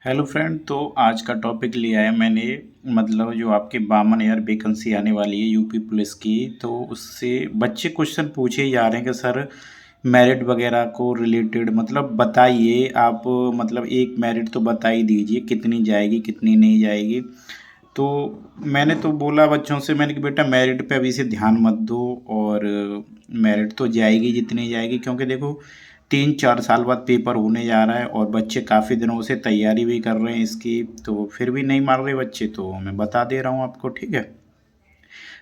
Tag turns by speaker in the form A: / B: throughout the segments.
A: Hello friend. तो आज का टॉपिक लिया है मैंने, मतलब जो आपके 52,000 वैकेंसी आने वाली है यूपी पुलिस की। तो उससे बच्चे क्वेश्चन पूछे जा रहे हैं कि सर मेरिट वगैरह को रिलेटेड मतलब बताइए आप, मतलब एक मेरिट तो बता ही दीजिए कितनी जाएगी कितनी नहीं जाएगी। तो मैंने तो बोला बच्चों से, मैंने कि बेटा मेरिट पे अभी से ध्यान मत दो, और मेरिट तो जाएगी जितनी जाएगी, क्योंकि देखो 3-4 साल बाद पेपर होने जा रहा है और बच्चे काफ़ी दिनों से तैयारी भी कर रहे हैं इसकी, तो फिर भी नहीं मार रहे बच्चे। तो मैं बता दे रहा हूँ आपको, ठीक है।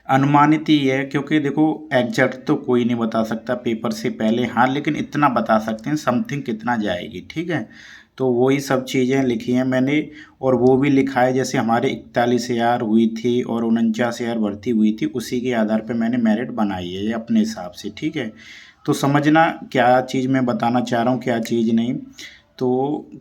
A: अनुमानित ही है, क्योंकि देखो एग्जैक्ट तो कोई नहीं बता सकता पेपर से पहले, हाँ लेकिन इतना बता सकते हैं समथिंग कितना जाएगी, ठीक है। तो वही सब चीज़ें लिखी हैं मैंने, और वो भी लिखा है जैसे हमारे 41,000 हुई थी और 49,000 भर्ती हुई थी, उसी के आधार पर मैंने मेरिट बनाई है ये अपने हिसाब से, ठीक है। तो समझना क्या चीज़ मैं बताना चाह रहा हूँ, क्या चीज़ नहीं। तो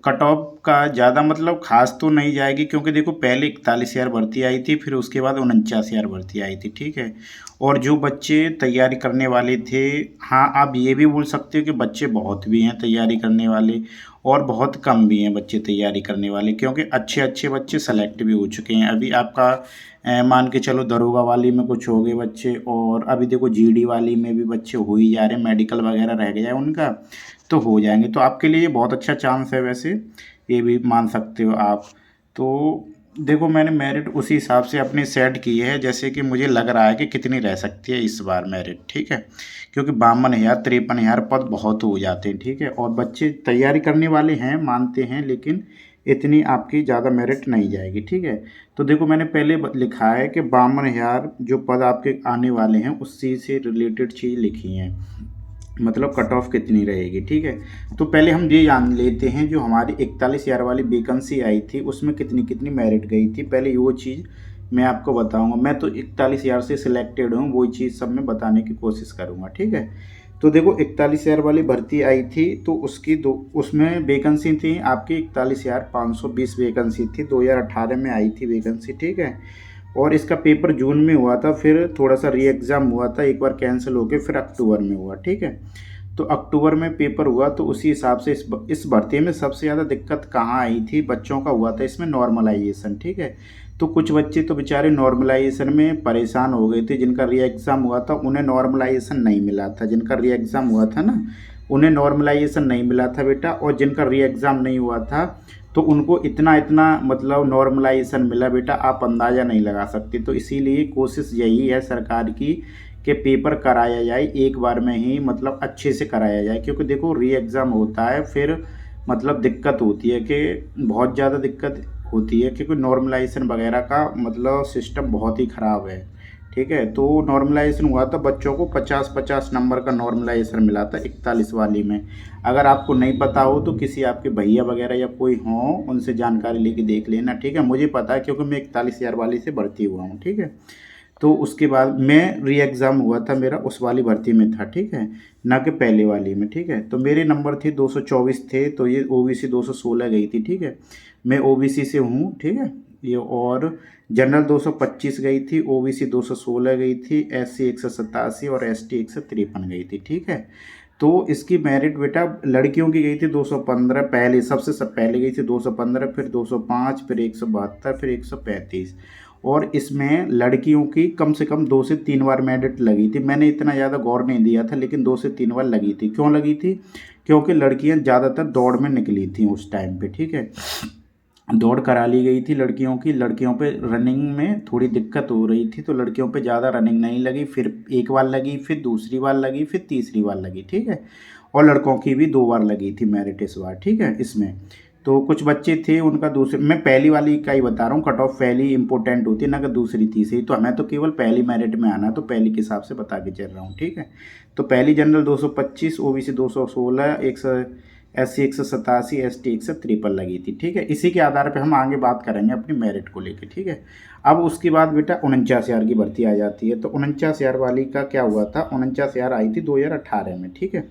A: कट ऑफ का ज़्यादा मतलब खास तो नहीं जाएगी, क्योंकि देखो पहले 41,000 भर्ती आई थी, फिर उसके बाद 49,000 भर्ती आई थी, ठीक है। और जो बच्चे तैयारी करने वाले थे, हाँ आप ये भी बोल सकते हो कि बच्चे बहुत भी हैं तैयारी करने वाले और बहुत कम भी हैं बच्चे तैयारी करने वाले, क्योंकि अच्छे अच्छे बच्चे सेलेक्ट भी हो चुके हैं। अभी आपका मान के चलो दरोगा वाली में कुछ हो गए बच्चे, और अभी देखो जीडी वाली में भी बच्चे हो ही जा रहे हैं, मेडिकल वगैरह रह गया है उनका, तो हो जाएंगे। तो आपके लिए बहुत अच्छा चांस है वैसे, ये भी मान सकते हो आप। तो देखो मैंने मेरिट उसी हिसाब से अपनी सेट की है, जैसे कि मुझे लग रहा है कि कितनी रह सकती है इस बार मेरिट, ठीक है। क्योंकि 52,000 53,000 पद बहुत हो जाते हैं, ठीक है, और बच्चे तैयारी करने वाले हैं मानते हैं, लेकिन इतनी आपकी ज़्यादा मेरिट नहीं जाएगी, ठीक है। तो देखो मैंने पहले लिखा है कि 52,000 जो पद आपके आने वाले हैं उसी से रिलेटेड चीज़ लिखी हैं, मतलब कट ऑफ कितनी रहेगी, ठीक है। तो पहले हम ये जान लेते हैं जो हमारी 41,000 वाली वैकेंसी आई थी उसमें कितनी कितनी मेरिट गई थी, पहले वो चीज़ मैं आपको बताऊंगा। मैं तो 41,000 से सिलेक्टेड हूँ, वही चीज़ सब मैं बताने की कोशिश करूँगा, ठीक है। तो देखो 41,000 वाली भर्ती आई थी, तो उसकी दो उसमें वैकेंसी थी आपकी 41,520 वैकेंसी थी, 2018 में आई थी वैकेंसी, ठीक है। और इसका पेपर जून में हुआ था, फिर थोड़ा सा री एग्ज़ाम हुआ था, एक बार कैंसिल हो गया, फिर अक्टूबर में हुआ, ठीक है। तो अक्टूबर में पेपर हुआ, तो उसी हिसाब से इस भर्ती में सबसे ज़्यादा दिक्कत कहाँ आई थी, बच्चों का हुआ था इसमें नॉर्मलाइजेशन, ठीक है। तो कुछ बच्चे तो बेचारे नॉर्मलाइजेशन में परेशान हो गए थे, जिनका री एग्ज़ाम हुआ था उन्हें नॉर्मलाइजेशन नहीं मिला था, जिनका री एग्ज़ाम हुआ था ना उन्हें नॉर्मलाइजेशन नहीं मिला था बेटा, और जिनका री एग्ज़ाम नहीं हुआ था तो उनको इतना इतना मतलब नॉर्मलाइजेशन मिला बेटा, आप अंदाज़ा नहीं लगा सकते। तो इसीलिए कोशिश यही है सरकार की कि पेपर कराया जाए एक बार में ही, मतलब अच्छे से कराया जाए, क्योंकि देखो री एग्ज़ाम होता है फिर मतलब दिक्कत होती है कि बहुत ज़्यादा दिक्कत होती है, क्योंकि नॉर्मलाइजेशन वगैरह का मतलब सिस्टम बहुत ही ख़राब है, ठीक है। तो नॉर्मलाइजेशन हुआ था, बच्चों को 50-50 नंबर का नॉर्मलाइजेशन मिला था 41 वाली में। अगर आपको नहीं पता हो तो किसी आपके भैया वगैरह या कोई हो उनसे जानकारी लेके देख लेना, ठीक है। मुझे पता है क्योंकि मैं 41,000 वाली से भर्ती हुआ हूँ, ठीक है। तो उसके बाद मैं री एग्ज़ाम हुआ था मेरा उस वाली भर्ती में था, ठीक है, ना कि पहले वाली में, ठीक है। तो मेरे नंबर थे 224 थे, तो ये ओबीसी 216 गई थी, ठीक है। मैं ओबीसी से हूँ, ठीक है ये। और जनरल 225 गई थी, ओबीसी 216 गई थी, एससी 187 और एसटी 153 गई थी, ठीक है। तो इसकी मेरिट बेटा लड़कियों की गई थी 215, पहले सबसे सब पहले गई थी 215, फिर 205, फिर 172, फिर 135। और इसमें लड़कियों की कम से कम 2 से 3 बार मेरिट लगी थी, मैंने इतना ज़्यादा गौर नहीं दिया था, लेकिन 2 से 3 बार लगी थी। क्यों लगी थी? क्योंकि लड़कियां ज़्यादातर दौड़ में निकली थी उस टाइम पे, ठीक है। दौड़ करा ली गई थी लड़कियों की, लड़कियों पे रनिंग में थोड़ी दिक्कत हो रही थी, तो लड़कियों पे ज़्यादा रनिंग नहीं लगी, फिर एक बार लगी, फिर दूसरी बार लगी, फिर तीसरी बार लगी, ठीक है। और लड़कों की भी 2 बार लगी थी मेरिट इस बार, ठीक है इसमें। तो कुछ बच्चे थे उनका दूसरे, मैं पहली वाली का ही बता रहा हूँ, कट ऑफ पहली इंपॉर्टेंट होती है ना कि दूसरी तीसरी, तो हमें तो केवल पहली मेरिट में आना, तो पहली के हिसाब से बता के चल रहा हूँ, ठीक है। तो पहली जनरल 225, ओबीसी 216, 100 एससी 187, एसटी 153 लगी थी, ठीक है। इसी के आधार पे हम आगे बात करेंगे अपनी मेरिट को लेके, ठीक है। अब उसके बाद बेटा 49,000 की भर्ती आ जाती है। तो 49,000 वाली का क्या हुआ था, 49,000 आई थी 2018 में, ठीक है।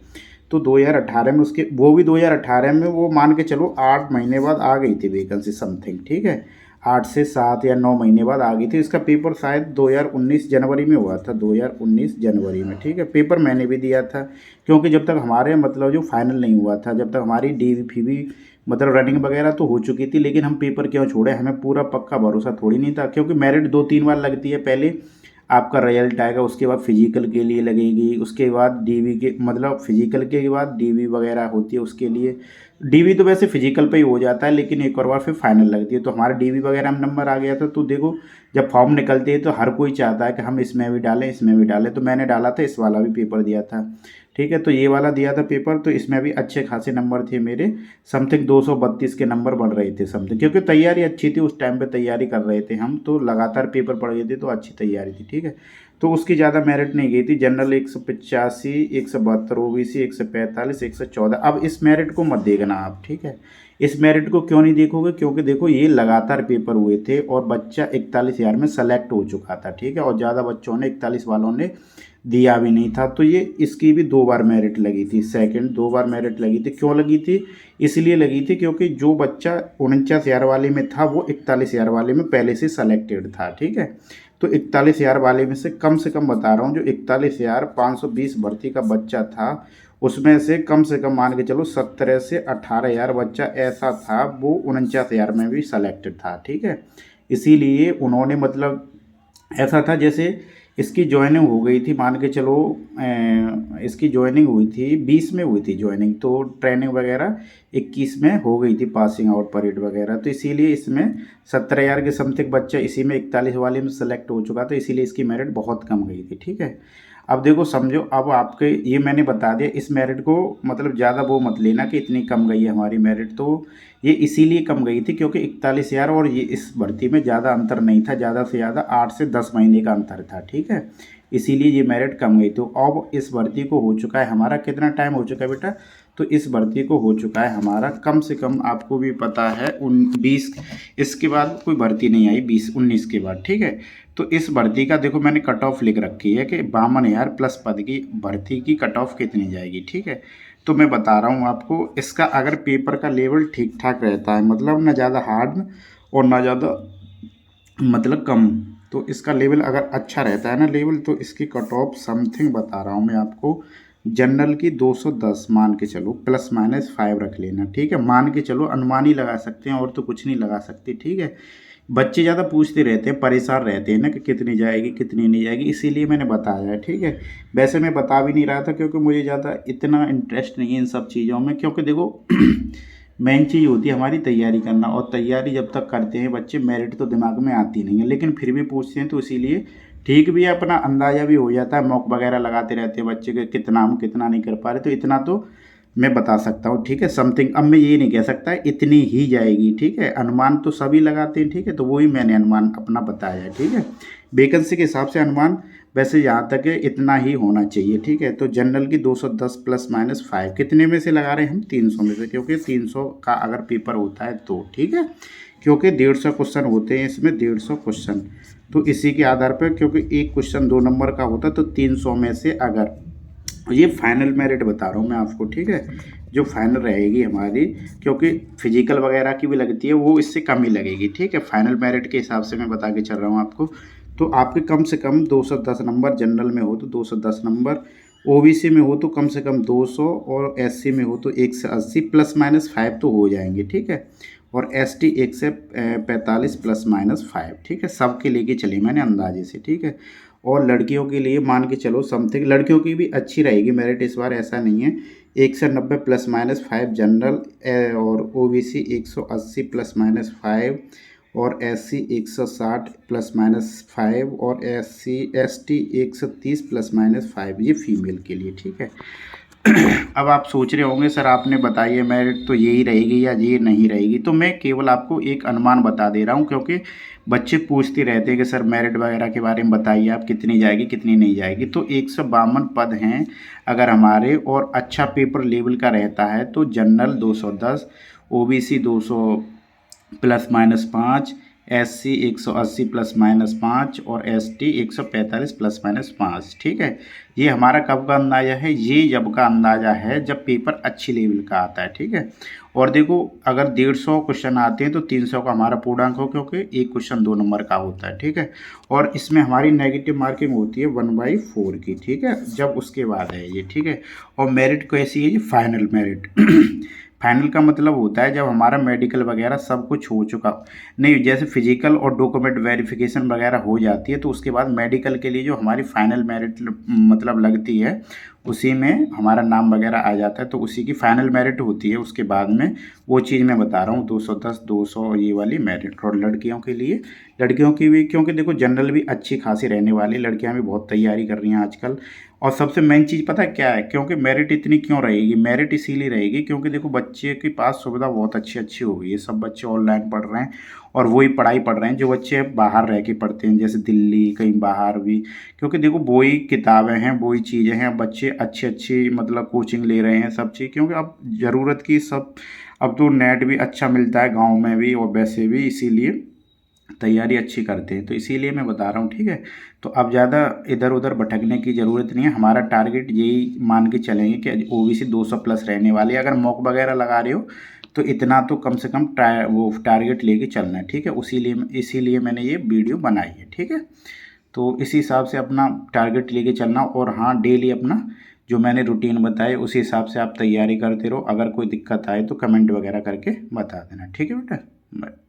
A: तो 2018 में उसके वो भी 2018 में वो मान के चलो 8 महीने बाद आ गई थी वैकेंसी समथिंग, ठीक है। 8 से 7 या 9 महीने बाद आ गई थी। इसका पेपर शायद 2019 जनवरी में हुआ था, 2019 जनवरी में, ठीक है। पेपर मैंने भी दिया था, क्योंकि जब तक हमारे मतलब जो फाइनल नहीं हुआ था, जब तक हमारी डीवीपी मतलब रनिंग वगैरह तो हो चुकी थी, लेकिन हम पेपर क्यों छोड़े, हमें पूरा पक्का भरोसा थोड़ी नहीं था, क्योंकि मेरिट 2-3 बार लगती है। पहले आपका रिजल्ट आएगा, उसके बाद फिजिकल के लिए लगेगी, उसके बाद डीवी के मतलब फिजिकल के बाद डीवी वगैरह होती है, उसके लिए डीवी तो वैसे फिजिकल पे ही हो जाता है, लेकिन एक और बार फिर फाइनल लगती है। तो हमारा डीवी वगैरह में नंबर आ गया था। तो देखो जब फॉर्म निकलते हैं तो हर कोई चाहता है कि हम इसमें भी डालें, इसमें भी डालें। तो मैंने डाला था, इस वाला भी पेपर दिया था, ठीक है। तो ये वाला दिया था पेपर, तो इसमें भी अच्छे खासे नंबर थे मेरे, समथिंग 232 के नंबर बढ़ रहे थे समथिंग, क्योंकि तैयारी अच्छी थी, उस टाइम पे तैयारी कर रहे थे हम, तो लगातार पेपर पढ़ गए थे, तो अच्छी तैयारी थी, ठीक है। तो उसकी ज़्यादा मेरिट नहीं गई थी। General 185, 172, OBC 145, 114। अब इस मेरिट को मत देखना आप, ठीक है। इस मेरिट को क्यों नहीं देखोगे, क्योंकि देखो ये लगातार पेपर हुए थे और बच्चा 41,000 में सेलेक्ट हो चुका था, ठीक है। और ज़्यादा बच्चों ने 41 वालों ने दिया भी नहीं था। तो ये इसकी भी 2 बार मेरिट लगी थी, सेकंड 2 बार मेरिट लगी थी। क्यों लगी थी, इसलिए लगी थी क्योंकि जो बच्चा 49,000 वाले में था वो 41,000 वाले में पहले से सेलेक्टेड था, ठीक है। तो 41,000 वाले में से कम बता रहा हूँ, जो 41,520 भर्ती का बच्चा था उसमें से कम मान के चलो 17 से 18,000 बच्चा ऐसा था वो 49,000 में भी सेलेक्टेड था, ठीक है। इसीलिए उन्होंने मतलब ऐसा था जैसे इसकी ज्वाइनिंग हो गई थी, मान के चलो इसकी ज्वाइनिंग हुई थी 20 में हुई थी ज्वाइनिंग, तो ट्रेनिंग वगैरह 21 में हो गई थी, पासिंग आउट परेड वगैरह। तो इसीलिए इसमें 17,000 के समथिंग बच्चा इसी में 41 वाले में सेलेक्ट हो चुका था, इसीलिए इसकी मेरिट बहुत कम गई थी, ठीक है। अब देखो समझो, अब आपके ये मैंने बता दिया, इस मेरिट को मतलब ज़्यादा वो मत लेना कि इतनी कम गई है हमारी मेरिट। तो ये इसीलिए कम गई थी क्योंकि 41,000 और ये इस भर्ती में ज़्यादा अंतर नहीं था, ज़्यादा से ज़्यादा 8 से 10 महीने का अंतर था, ठीक है। इसीलिए ये मेरिट कम गई। तो अब इस भर्ती को हो चुका है हमारा, कितना टाइम हो चुका है बेटा, तो इस भर्ती को हो चुका है हमारा कम से कम, आपको भी पता है 20, इसके बाद कोई भर्ती नहीं आई 20-19 के बाद, ठीक है। तो इस भर्ती का देखो मैंने कट ऑफ लिख रखी है कि 52,000 प्लस पद की भर्ती की कट ऑफ कितनी जाएगी, ठीक है। तो मैं बता रहा हूँ आपको, इसका अगर पेपर का लेवल ठीक ठाक रहता है, मतलब ना ज़्यादा हार्ड और ना ज़्यादा मतलब कम, तो इसका लेवल अगर अच्छा रहता है ना लेवल, तो इसकी कट ऑफ समथिंग बता रहा हूँ मैं आपको, जनरल की 210 मान के चलो, प्लस माइनस 5 रख लेना, ठीक है। मान के चलो, अनुमान ही लगा सकते हैं और तो कुछ नहीं लगा सकते, ठीक है। बच्चे ज़्यादा पूछते रहते हैं, परेशान रहते हैं ना कि कितनी जाएगी कितनी नहीं जाएगी, इसीलिए मैंने बताया है, ठीक है। वैसे मैं बता भी नहीं रहा था क्योंकि मुझे ज़्यादा इतना इंटरेस्ट नहीं है इन सब चीज़ों में, क्योंकि देखो मेन चीज़ होती है हमारी तैयारी करना, और तैयारी जब तक करते हैं बच्चे, मेरिट तो दिमाग में आती नहीं है, लेकिन फिर भी पूछते हैं, तो इसीलिए ठीक भी है, अपना अंदाज़ा भी हो जाता है, मॉक वगैरह लगाते रहते हैं बच्चे के कितना हम कितना नहीं कर पा रहे, तो इतना तो मैं बता सकता हूँ, ठीक है, समथिंग। अब मैं ये नहीं कह सकता इतनी ही जाएगी, ठीक है, अनुमान तो सभी लगाते हैं, ठीक है। तो वही मैंने अनुमान अपना बताया है, ठीक है। वैकेंसी के हिसाब से अनुमान वैसे यहाँ तक है इतना ही होना चाहिए, ठीक है। तो जनरल की 210 प्लस माइनस 5 कितने में से लगा रहे हैं हम, 300 में से, क्योंकि 300 का अगर पेपर होता है तो, ठीक है। क्योंकि 150 क्वेश्चन होते हैं इसमें, 150 क्वेश्चन, तो इसी के आधार पर, क्योंकि एक क्वेश्चन 2 नंबर का होता, तो 300 में से अगर, ये फाइनल मेरिट बता रहा हूँ मैं आपको, ठीक है, जो फाइनल रहेगी हमारी, क्योंकि फिजिकल वगैरह की भी लगती है, वो इससे कम ही लगेगी, ठीक है। फाइनल मेरिट के हिसाब से मैं बता के चल रहा हूँ आपको। तो आपके कम से कम 210 नंबर, जनरल में हो तो 210 नंबर, ओबीसी में हो तो कम से कम 200, और एससी में हो तो 180 प्लस माइनस 5 तो हो जाएंगे, ठीक है। और एसटी 145 प्लस माइनस 5, ठीक है। सबके लेके चलिए मैंने अंदाजे से, ठीक है। और लड़कियों के लिए मान के चलो समथिंग, लड़कियों की भी अच्छी रहेगी मेरिट इस बार, ऐसा नहीं है। 190 प्लस माइनस 5 जनरल, और ओबीसी 180 प्लस माइनस 5, और एससी 160 प्लस माइनस 5, और एसटी 130 प्लस माइनस 5, ये फीमेल के लिए, ठीक है। अब आप सोच रहे होंगे सर आपने बताइए मेरिट तो यही रहेगी या ये नहीं रहेगी, तो मैं केवल आपको एक अनुमान बता दे रहा हूँ, क्योंकि बच्चे पूछते रहते हैं कि सर मेरिट वगैरह के बारे में बताइए आप, कितनी जाएगी कितनी नहीं जाएगी। तो 152 पद हैं अगर हमारे, और अच्छा पेपर लेवल का रहता है, तो general 210, OBC 200 plus minus 5, SC 180 plus minus 5, और एसटी 145 प्लस माइनस 5, ठीक है। ये हमारा कब का अंदाज़ा है, ये जब का अंदाज़ा है जब पेपर अच्छी लेवल का आता है, ठीक है। और देखो अगर 150 क्वेश्चन आते हैं तो 300 का हमारा पूर्णांक हो, क्योंकि एक क्वेश्चन 2 नंबर का होता है, ठीक है। और इसमें हमारी नेगेटिव मार्किंग होती है 1/4 की, ठीक है, जब उसके बाद है ये, ठीक है। और मेरिट कैसी है, ये फाइनल मेरिट फाइनल का मतलब होता है जब हमारा मेडिकल वगैरह सब कुछ हो चुका, नहीं जैसे फिजिकल और डॉक्यूमेंट वेरिफिकेशन वगैरह हो जाती है तो उसके बाद मेडिकल के लिए जो हमारी फाइनल मेरिट मतलब लगती है उसी में हमारा नाम वगैरह आ जाता है, तो उसी की फाइनल मेरिट होती है उसके बाद में। वो चीज़ मैं बता रहा हूँ 210 200 ये वाली मेरिट। और लड़कियों के लिए, लड़कियों की भी, क्योंकि देखो जनरल भी अच्छी खासी रहने वाली, लड़कियां भी बहुत तैयारी कर रही हैं आजकल। और सबसे मेन चीज़ पता है क्या है, क्योंकि मेरिट इतनी क्यों रहेगी, मेरिट इसीलिए रहेगी क्योंकि देखो बच्चे के पास सुविधा बहुत अच्छी अच्छी हो गई है, सब बच्चे ऑनलाइन पढ़ रहे हैं और वही पढ़ाई पढ़ रहे हैं जो बच्चे बाहर रह के पढ़ते हैं, जैसे दिल्ली कहीं बाहर भी। क्योंकि देखो वही किताबें हैं, वही चीज़ें हैं, बच्चे अच्छी अच्छी मतलब कोचिंग ले रहे हैं सब चीज़, क्योंकि अब ज़रूरत की सब, अब तो नेट भी अच्छा मिलता है गाँव में भी और वैसे भी, इसीलिए तैयारी अच्छी करते हैं, तो इसीलिए मैं बता रहा हूँ, ठीक है। तो अब ज़्यादा इधर उधर भटकने की ज़रूरत नहीं है, हमारा टारगेट यही मान के चलेंगे कि ओबीसी 200 प्लस रहने वाली है। अगर मॉक वगैरह लगा रहे हो तो इतना तो कम से कम वो टारगेट लेके चलना है, ठीक है। इसीलिए मैंने ये वीडियो बनाई है, ठीक है। तो इसी हिसाब से अपना टारगेट लेके चलना, और हाँ डेली अपना जो मैंने रूटीन बताए उसी हिसाब से आप तैयारी करते रहो। अगर कोई दिक्कत आए तो कमेंट वगैरह करके बता देना, ठीक है बेटा। बाय।